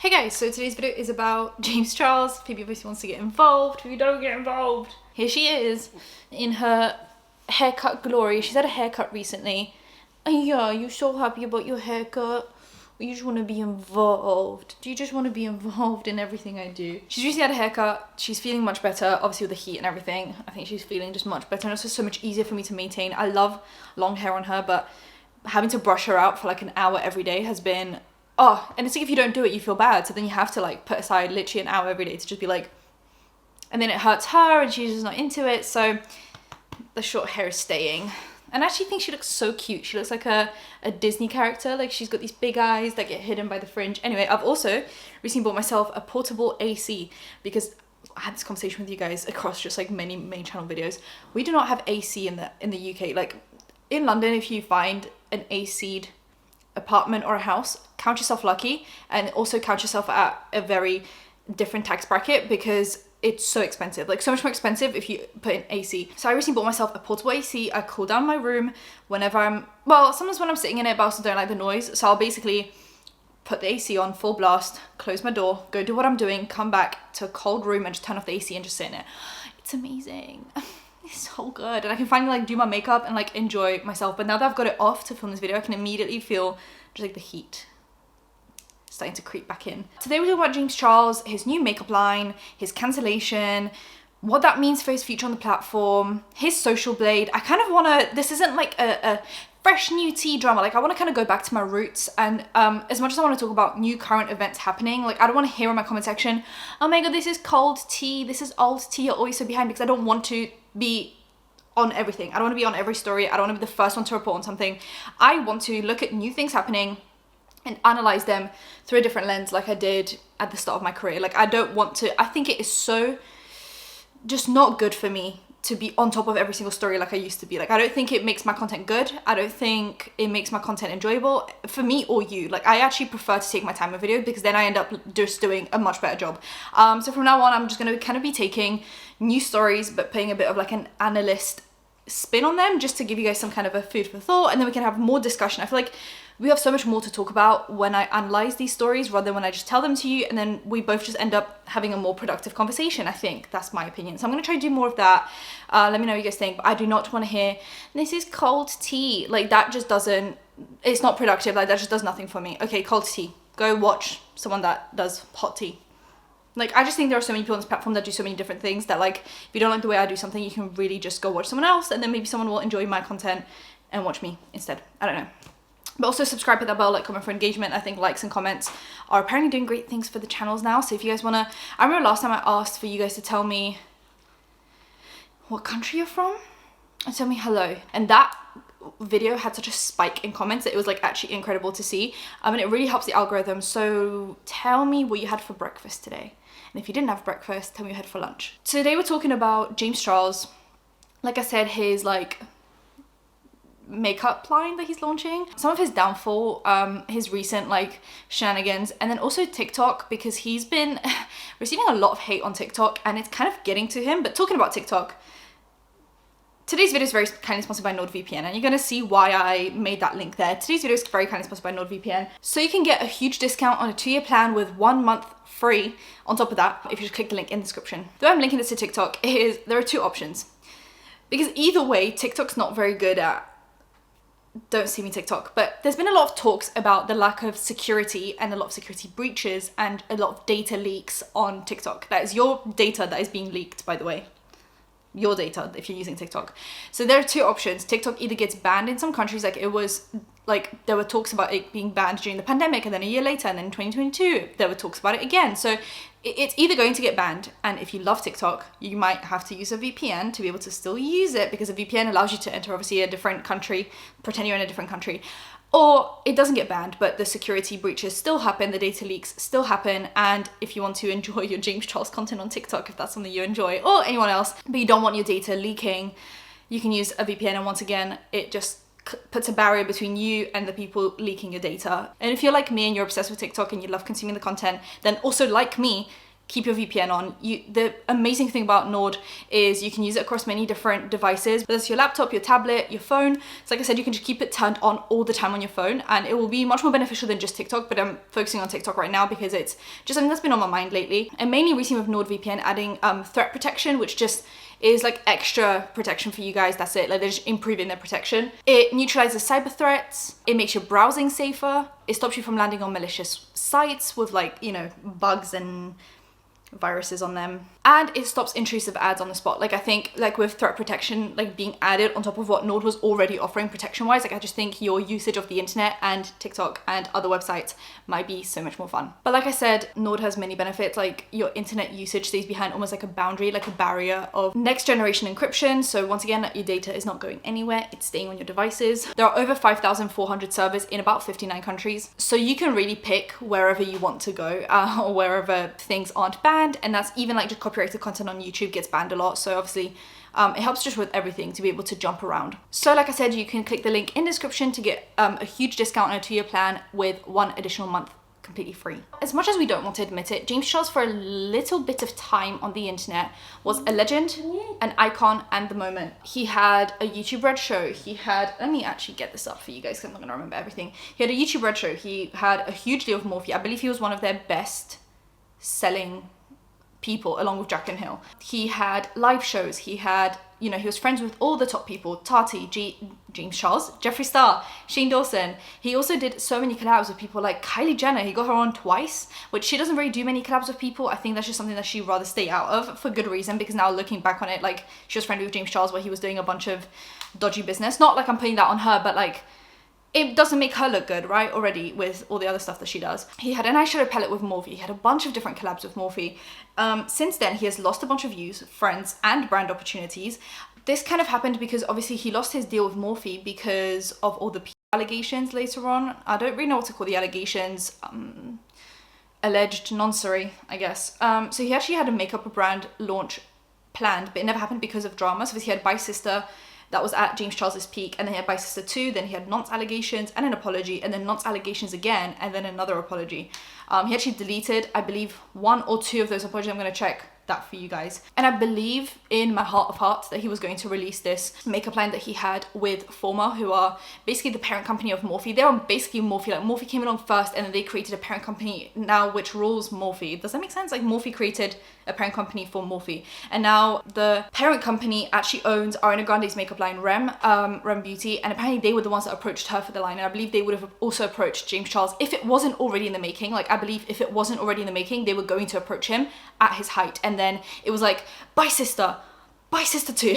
Hey guys, so today's video is about James Charles. Phoebe obviously wants to get involved. Phoebe, don't get involved. Here she is in her haircut glory. She's had a haircut recently. And yeah, you're so happy about your haircut. You just want to be involved. Do you just want to be involved in everything I do? She's recently had a haircut. She's feeling much better, obviously with the heat and everything. I think she's feeling just much better, and it's just so much easier for me to maintain. I love long hair on her, but having to brush her out for like an hour every day has been... Oh, and it's like if you don't do it, you feel bad. So then you have to like put aside literally an hour every day to just be like, and then it hurts her and she's just not into it. So the short hair is staying. And I actually think she looks so cute. She looks like a Disney character. Like she's got these big eyes that get hidden by the fringe. Anyway, I've also recently bought myself a portable AC because I had this conversation with you guys across just like many main channel videos. We do not have AC in the UK. Like in London, if you find an AC'd apartment or a house, count yourself lucky, and also count yourself at a very different tax bracket because it's so expensive, like so much more expensive if you put in AC. So I recently bought myself a portable AC. I cool down my room whenever sometimes when I'm sitting in it, but I also don't like the noise. So I'll basically put the AC on full blast, close my door, go do what I'm doing, come back to a cold room and just turn off the AC and just sit in it. It's amazing. It's so good, and I can finally like do my makeup and like enjoy myself. But now that I've got it off to film this video, I can immediately feel just like the heat starting to creep back in. Today we're talking about James Charles, his new makeup line, his cancellation, what that means for his future on the platform, his social blade. I kind of want to, this isn't like a fresh new tea drama, like I want to kind of go back to my roots, and as much as I want to talk about new current events happening, like I don't want to hear in my comment section, oh my god, this is cold tea, this is old tea, you're always so behind, because I don't want to be on everything. I don't want to be on every story. I don't want to be the first one to report on something. I want to look at new things happening and analyze them through a different lens, like I did at the start of my career. Like I don't want to, I think it is so just not good for me to be on top of every single story like I used to be. Like I don't think it makes my content good. I don't think it makes my content enjoyable for me or you. Like I actually prefer to take my time with video because then I end up just doing a much better job. So from now on, I'm just going to kind of be taking new stories but putting a bit of like an analyst spin on them, just to give you guys some kind of a food for thought, and then we can have more discussion. I feel like we have so much more to talk about when I analyze these stories rather than when I just tell them to you, and then we both just end up having a more productive conversation. I think that's my opinion. So I'm going to try to do more of that. Let me know what you guys think, but I do not want to hear this is cold tea. Like that just doesn't, it's not productive. Like that just does nothing for me. Okay, cold tea, go watch someone that does hot tea. Like, I just think there are so many people on this platform that do so many different things that, like, if you don't like the way I do something, you can really just go watch someone else, and then maybe someone will enjoy my content and watch me instead. I don't know. But also subscribe, hit that bell, like, comment for engagement. I think likes and comments are apparently doing great things for the channels now. So if you guys want to... I remember last time I asked for you guys to tell me what country you're from and tell me hello. And that video had such a spike in comments that it was like actually incredible to see. And it really helps the algorithm. So tell me what you had for breakfast today. And if you didn't have breakfast, tell me what you had for lunch. Today we're talking about James Charles. Like I said, his like makeup line that he's launching, some of his downfall, his recent like shenanigans, and then also TikTok, because he's been receiving a lot of hate on TikTok and it's kind of getting to him. But talking about TikTok, today's video is very kindly sponsored by NordVPN, and you're going to see why I made that link there. Today's video is very kindly sponsored by NordVPN. So you can get a huge discount on a 2-year plan with 1 month free on top of that if you just click the link in the description. The way I'm linking this to TikTok is there are 2 options. Because either way, TikTok's not very good at don't see me TikTok, but there's been a lot of talks about the lack of security and a lot of security breaches and a lot of data leaks on TikTok. That is your data that is being leaked, by the way. Your data if you're using TikTok. So there are 2 options. TikTok either gets banned in some countries, like it was like there were talks about it being banned during the pandemic, and then a year later, and then in 2022 there were talks about it again. So it's either going to get banned, and if you love TikTok, you might have to use a VPN to be able to still use it, because a VPN allows you to enter obviously a different country, pretend you're in a different country. Or it doesn't get banned, but the security breaches still happen, the data leaks still happen, and if you want to enjoy your James Charles content on TikTok, if that's something you enjoy, or anyone else, but you don't want your data leaking, you can use a VPN, and once again, it just puts a barrier between you and the people leaking your data. And if you're like me and you're obsessed with TikTok and you love consuming the content, then also like me, keep your VPN on. The amazing thing about Nord is you can use it across many different devices, whether it's your laptop, your tablet, your phone. So like I said, you can just keep it turned on all the time on your phone, and it will be much more beneficial than just TikTok, but I'm focusing on TikTok right now because it's just something that's been on my mind lately. And mainly recently with NordVPN adding threat protection, which just is like extra protection for you guys. That's it. Like they're just improving their protection. It neutralizes cyber threats. It makes your browsing safer. It stops you from landing on malicious sites with like, you know, bugs and viruses on them, and it stops intrusive ads on the spot. Like I think like with threat protection like being added on top of what Nord was already offering protection wise, like I just think your usage of the internet and TikTok and other websites might be so much more fun. But like I said, Nord has many benefits. Like your internet usage stays behind almost like a boundary, like a barrier of next generation encryption. So once again, your data is not going anywhere, it's staying on your devices. There are over 5,400 servers in about 59 countries, so you can really pick wherever you want to go, or wherever things aren't banned. And that's even like just copyrighted content on YouTube gets banned a lot. So obviously it helps just with everything to be able to jump around. So like I said, you can click the link in description to get a huge discount on a 2-year plan with 1 additional month completely free. As much as we don't want to admit it, James Charles for a little bit of time on the internet was a legend, an icon, and the moment. He had a YouTube Red show. He had, let me actually get this up for you guys because I'm not going to remember everything. He had a YouTube Red show. He had a huge deal with Morphe. I believe he was one of their best selling people along with Jack and Hill. He had live shows. He had, you know, he was friends with all the top people, Tati, James Charles, Jeffree Star, Shane Dawson. He also did so many collabs with people like Kylie Jenner. He got her on twice, which she doesn't really do many collabs with people. I think that's just something that she'd rather stay out of for good reason, because now looking back on it, like she was friendly with James Charles where he was doing a bunch of dodgy business. Not like I'm putting that on her, but like it doesn't make her look good, right, already with all the other stuff that she does. He had an eyeshadow palette with Morphe. He had a bunch of different collabs with Morphe. Since then, he has lost a bunch of views, friends, and brand opportunities. This kind of happened because obviously he lost his deal with Morphe because of all the allegations later on. I don't really know what to call the allegations. Alleged noncery, I guess. So he actually had a makeup brand launch planned, but it never happened because of drama. So he had By Sister, that was at James Charles's peak, and then he had By Sister 2, then he had Nonce allegations and an apology, and then Nonce allegations again, and then another apology. He actually deleted, I believe, 1 or 2 of those apologies. I'm going to check that for you guys. And I believe in my heart of hearts that he was going to release this makeup line that he had with Forma, who are basically the parent company of Morphe. They're basically Morphe. Like Morphe came along first, and then they created a parent company now which rules Morphe. Does that make sense? Like Morphe created a parent company for Morphe, and now the parent company actually owns Ariana Grande's makeup line, Rem Beauty, and apparently they were the ones that approached her for the line. And I believe they would have also approached James Charles if it wasn't already in the making. Like I believe if it wasn't already in the making, they were going to approach him at his height, and then it was like By Sister 2,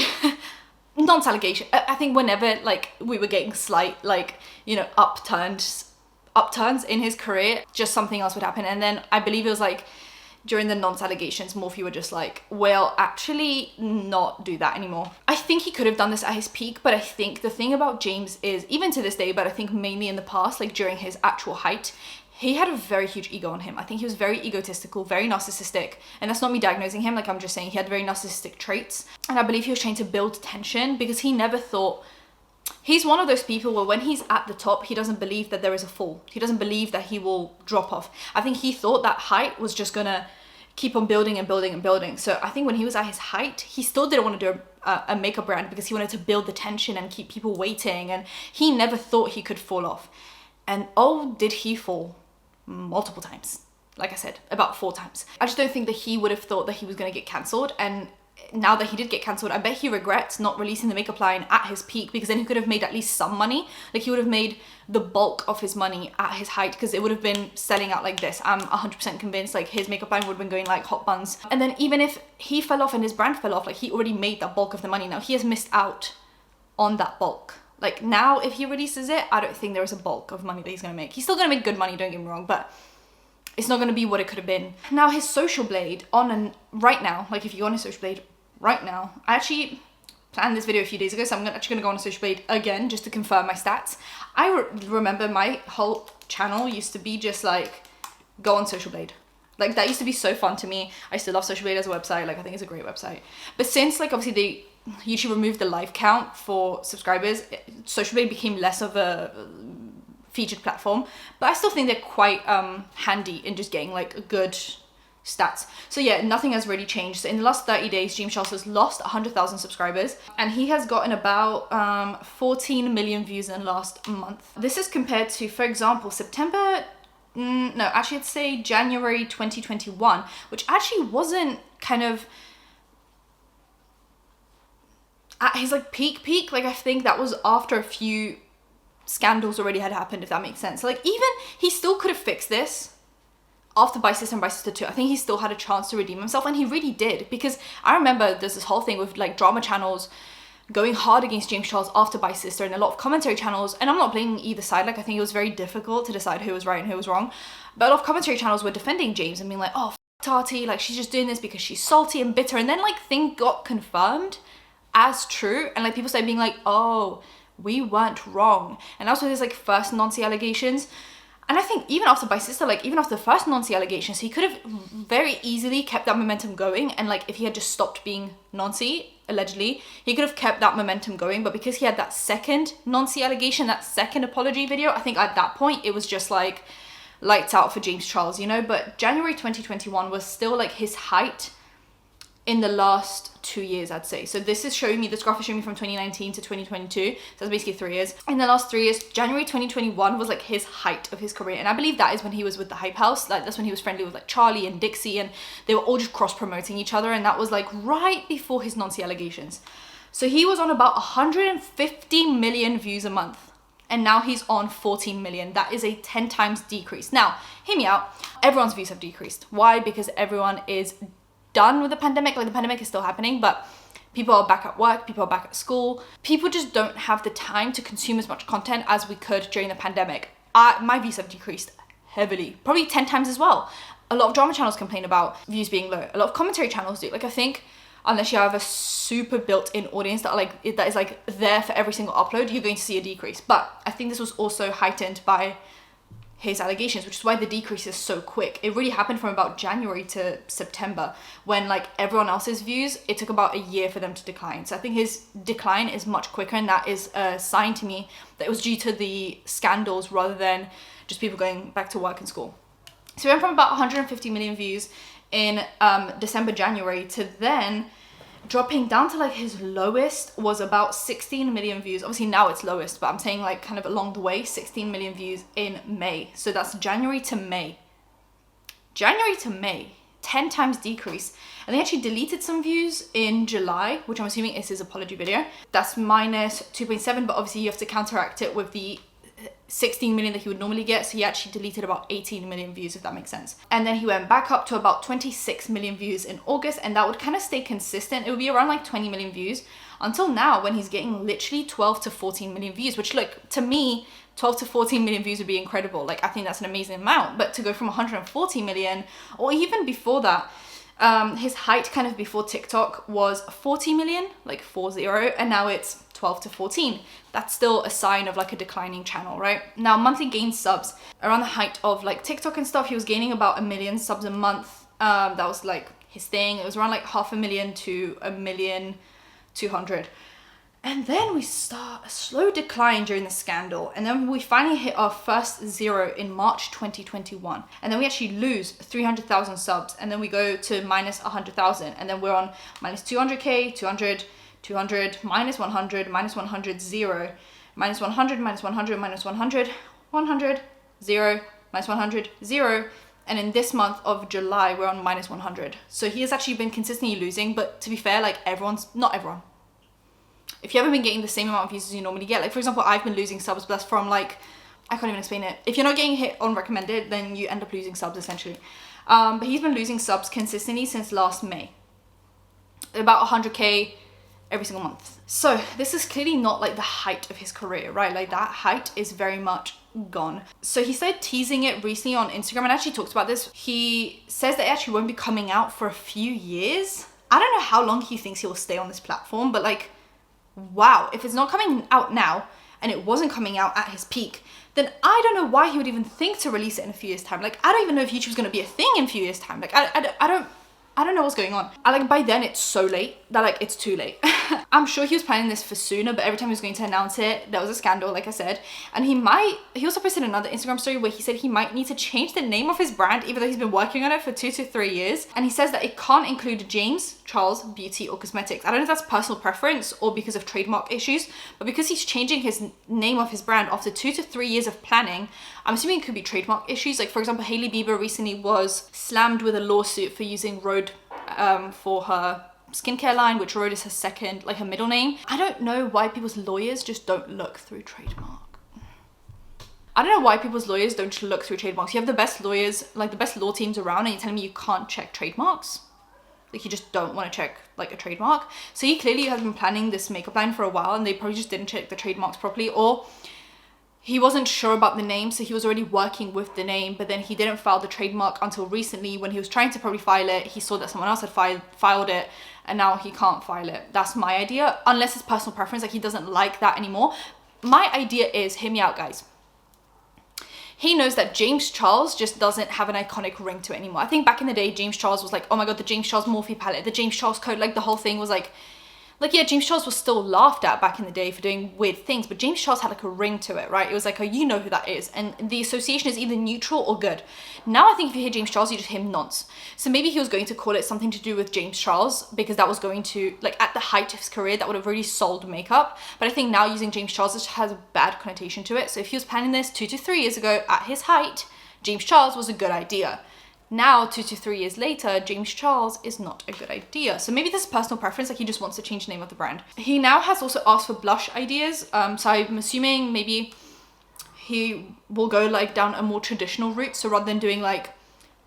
Nonce allegation. I think whenever like we were getting slight like, you know, upturns in his career, just something else would happen. And then I believe it was like during the Nonce allegations, Morphe were just like, well, actually not do that anymore. I think he could have done this at his peak, but I think the thing about James is, even to this day, but I think mainly in the past, like during his actual height, he had a very huge ego on him. I think he was very egotistical, very narcissistic. And that's not me diagnosing him, like I'm just saying he had very narcissistic traits. And I believe he was trying to build tension because he never thought, he's one of those people where when he's at the top, he doesn't believe that there is a fall. He doesn't believe that he will drop off. I think he thought that height was just gonna keep on building and building and building. So I think when he was at his height, he still didn't want to do a makeup brand because he wanted to build the tension and keep people waiting. And he never thought he could fall off. And oh, did he fall? Multiple times. Like I said, about 4 times. I just don't think that he would have thought that he was going to get cancelled, and now that he did get cancelled, I bet he regrets not releasing the makeup line at his peak, because then he could have made at least some money. Like he would have made the bulk of his money at his height, because it would have been selling out like this. I'm 100% convinced like his makeup line would have been going like hot buns. And then even if he fell off and his brand fell off, like he already made that bulk of the money. Now he has missed out on that bulk. Like now, if he releases it, I don't think there is a bulk of money that he's gonna make. He's still gonna make good money, don't get me wrong, but it's not gonna be what it could have been. Now his social blade right now, like if you go on his social blade right now, I actually planned this video a few days ago, so I'm actually gonna go on a social blade again just to confirm my stats. I remember my whole channel used to be just like, go on social blade. Like that used to be so fun to me. I still love social blade as a website. Like I think it's a great website. But since like obviously YouTube removed the live count for subscribers, social blade became less of a featured platform, but I still think they're quite handy in just getting like a good stats. So yeah, nothing has really changed. So in the last 30 days, James Charles has lost 100,000 subscribers, and he has gotten about 14 million views in the last month. This is compared to, for example, I'd say January 2021, which actually wasn't kind of at his like peak. Like I think that was after a few scandals already had happened, if that makes sense. So, like, even he still could have fixed this after By Sister and By Sister 2. I think he still had a chance to redeem himself, and he really did, because I remember there's this whole thing with like drama channels going hard against James Charles after By Sister, and a lot of commentary channels, and I'm not blaming either side, like I think it was very difficult to decide who was right and who was wrong, but a lot of commentary channels were defending James and being like, oh, Tati, like she's just doing this because she's salty and bitter, and then like thing got confirmed as true, and like people started being like, oh, we weren't wrong. And also there's like first Nancy allegations, and I think even after By Sister, like even after the first Nancy allegations, he could have very easily kept that momentum going, and like if he had just stopped being Nancy, allegedly, he could have kept that momentum going. But because he had that second Nancy allegation, that second apology video, I think at that point it was just like lights out for James Charles, you know. But January 2021 was still like his height in the last 2 years, I'd say. So this is showing me, this graph is showing me from 2019 to 2022. So that's basically 3 years. In the last 3 years, January 2021 was like his height of his career. And I believe that is when he was with the Hype House. Like that's when he was friendly with like Charlie and Dixie, and they were all just cross-promoting each other. And that was like right before his Nancy allegations. So he was on about 150 million views a month, and now he's on 14 million. That is a 10 times decrease. Now, hear me out. Everyone's views have decreased. Why? Because everyone is done with the pandemic. Like the pandemic is still happening, but people are back at work, people are back at school. People just don't have the time to consume as much content as we could during the pandemic. My views have decreased heavily, probably 10 times as well. A lot of drama channels complain about views being low. A lot of commentary channels do. Like I think unless you have a super built-in audience that is like there for every single upload, you're going to see a decrease. But I think this was also heightened by his allegations, which is why the decrease is so quick. It really happened from about January to September, when like everyone else's views, it took about a year for them to decline. So I think his decline is much quicker, and that is a sign to me that it was due to the scandals rather than just people going back to work and school. So we went from about 150 million views in December, January, to then dropping down to like his lowest was about 16 million views. Obviously now it's lowest, but I'm saying like kind of along the way, 16 million views in May. So that's January to May. January to May, 10 times decrease. And they actually deleted some views in July, which I'm assuming is his apology video. That's minus 2.7, but obviously you have to counteract it with the 16 million that he would normally get, so he actually deleted about 18 million views, if that makes sense. And then he went back up to about 26 million views in August, and that would kind of stay consistent. It would be around like 20 million views until now, when he's getting literally 12 to 14 million views, which, look, to me, 12 to 14 million views would be incredible. Like I think that's an amazing amount, but to go from 140 million, or even before that, his height kind of before TikTok was 40 million, like 40, and now it's 12 to 14. That's still a sign of like a declining channel, right? Now, monthly gained subs, around the height of like TikTok and stuff, he was gaining about 1 million subs a month. That was like his thing. It was around like 500,000 to 1,200,000. And then we start a slow decline during the scandal. And then we finally hit our first zero in March 2021. And then we actually lose 300,000 subs. And then we go to minus 100,000. And then we're on minus 200K, 200, 200, minus 100, minus 100, 0, minus 100, minus 100, minus 100, 100, 0, minus 100, 0. And in this month of July, we're on minus 100. So he has actually been consistently losing. But to be fair, like not everyone. If you haven't been getting the same amount of views as you normally get, like for example, I've been losing subs, but that's from like, I can't even explain it. If you're not getting hit on recommended, then you end up losing subs essentially. But he's been losing subs consistently since last May. About 100K every single month. So this is clearly not like the height of his career, right? Like that height is very much gone. So he started teasing it recently on Instagram, and actually talks about this. He says that it actually won't be coming out for a few years. I don't know how long he thinks he will stay on this platform, but like, wow, if it's not coming out now and it wasn't coming out at his peak, then I don't know why he would even think to release it in a few years' time. Like, I don't even know if YouTube's going to be a thing in a few years' time. Like, I don't know what's going on. Like by then it's so late that like it's too late. I'm sure he was planning this for sooner, but every time he was going to announce it, there was a scandal, like I said. And he also posted another Instagram story where he said he might need to change the name of his brand, even though he's been working on it for 2 to 3 years. And he says that it can't include James Charles Beauty or Cosmetics. I don't know if that's personal preference or because of trademark issues, but because he's changing his name of his brand after 2 to 3 years of planning, I'm assuming it could be trademark issues. Like, for example, Hailey Bieber recently was slammed with a lawsuit for using Rhode for her skincare line, which Rhode is her second, like her middle name. I don't know why people's lawyers just don't look through trademark. I don't know why people's lawyers don't look through trademarks. You have the best lawyers, like the best law teams around, and you're telling me you can't check trademarks? Like, you just don't want to check like a trademark. So he clearly has been planning this makeup line for a while, and they probably just didn't check the trademarks properly, or he wasn't sure about the name, so he was already working with the name, but then he didn't file the trademark until recently when he was trying to probably file it. He saw that someone else had filed it, and now he can't file it. That's my idea, unless it's personal preference, like he doesn't like that anymore. My idea is, hear me out, guys. He knows that James Charles just doesn't have an iconic ring to it anymore. I think back in the day, James Charles was like, oh my God, the James Charles Morphe palette, the James Charles code, like the whole thing was like, yeah, James Charles was still laughed at back in the day for doing weird things, but James Charles had like a ring to it, right? It was like, oh, you know who that is. And the association is either neutral or good. Now I think if you hear James Charles, you just hear nonce. So maybe he was going to call it something to do with James Charles, because that was going to, like, at the height of his career, that would have really sold makeup. But I think now using James Charles just has a bad connotation to it. So if he was planning this 2 to 3 years ago at his height, James Charles was a good idea. Now, 2 to 3 years later, James Charles is not a good idea. So maybe this is personal preference, like he just wants to change the name of the brand. He now has also asked for blush ideas. So I'm assuming maybe he will go like down a more traditional route. So rather than doing like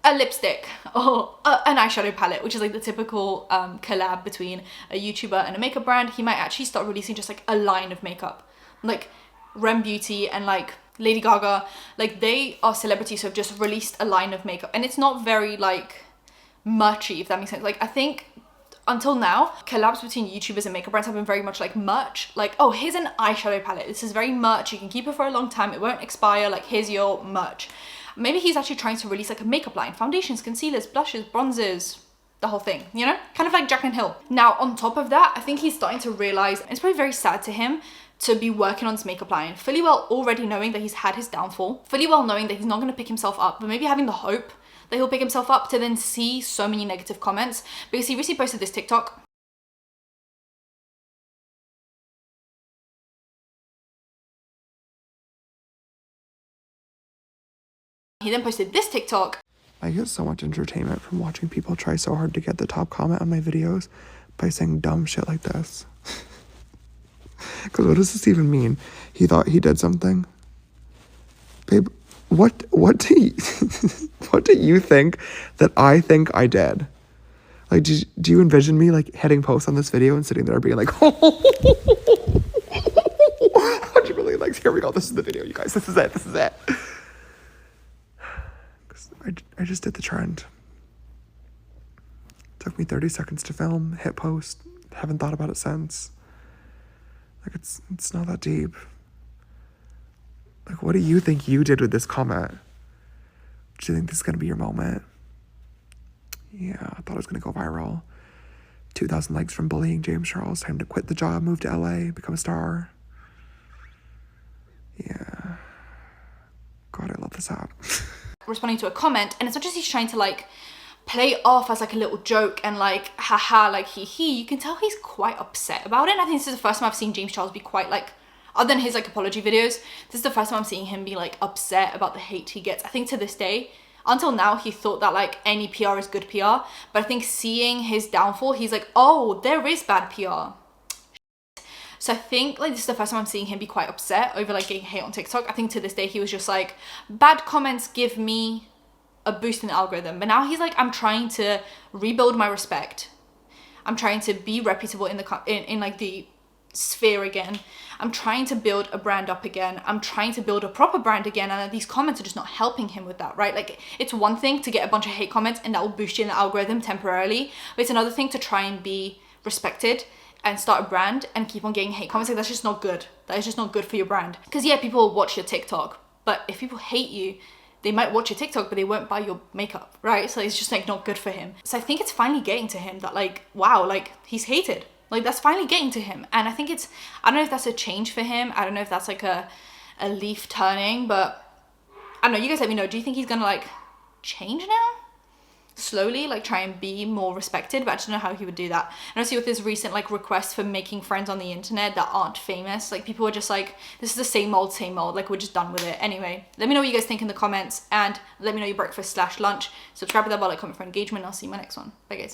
a lipstick or an eyeshadow palette, which is like the typical collab between a YouTuber and a makeup brand, he might actually start releasing just like a line of makeup. Like Rem Beauty and like Lady Gaga, like they are celebrities who have just released a line of makeup, and it's not very like merchy, if that makes sense. Like, I think until now, collabs between YouTubers and makeup brands have been very much like merch. Like, oh, here's an eyeshadow palette. This is very merch. You can keep it for a long time. It won't expire. Like, here's your merch. Maybe he's actually trying to release like a makeup line. Foundations, concealers, blushes, bronzers, the whole thing, you know? Kind of like Jack and Hill. Now, on top of that, I think he's starting to realize, it's probably very sad to him to be working on his makeup line, fully well already knowing that he's had his downfall, fully well knowing that he's not going to pick himself up, but maybe having the hope that he'll pick himself up, to then see so many negative comments. Because he recently posted this TikTok. He then posted this TikTok. I get so much entertainment from watching people try so hard to get the top comment on my videos by saying dumb shit like this. Because what does this even mean? He thought he did something? Babe, what do you, what do you think that I think I did? Like, do you envision me like hitting post on this video and sitting there being like, oh, 100 million likes, here we go, this is the video, you guys, this is it. I just did the trend. Took me 30 seconds to film, hit post, haven't thought about it since. Like, it's not that deep. Like, what do you think you did with this comment? Do you think this is gonna be your moment? Yeah, I thought it was gonna go viral. 2,000 likes from bullying James Charles, time to quit the job, move to LA, become a star. Yeah. God, I love this app. Responding to a comment, and it's not just he's trying to like play it off as like a little joke and like haha, like hee, you can tell he's quite upset about it. And I think this is the first time I've seen James Charles be quite like, other than his like apology videos, this is the first time I'm seeing him be like upset about the hate he gets. I think to this day, until now, he thought that like any PR is good PR, but I think seeing his downfall, he's like, oh, there is bad PR. So I think like this is the first time I'm seeing him be quite upset over like getting hate on TikTok. I think to this day he was just like, bad comments give me a boost in the algorithm. But now he's like, I'm trying to rebuild my respect. I'm trying to be reputable in the in like the sphere again. I'm trying to build a brand up again. I'm trying to build a proper brand again, and these comments are just not helping him with that, right? Like, it's one thing to get a bunch of hate comments and that will boost you in the algorithm temporarily, but it's another thing to try and be respected and start a brand and keep on getting hate comments. Like, that's just not good. That is just not good for your brand. Because yeah, people will watch your TikTok, but if people hate you, they might watch your TikTok, but they won't buy your makeup, right? So it's just like not good for him. So I think it's finally getting to him that like, wow, like he's hated. Like, that's finally getting to him. And I think it's, I don't know if that's a change for him. I don't know if that's like a leaf turning, but I don't know. You guys let me know. Do you think he's gonna like change now? Slowly, like try and be more respected, but I just don't know how he would do that. And I see with his recent like requests for making friends on the internet that aren't famous, like people are just like, this is the same old, like we're just done with it. Anyway, let me know what you guys think in the comments, and let me know your breakfast/lunch. Subscribe to that bell, like, comment for engagement. I'll see you in my next one. Bye guys.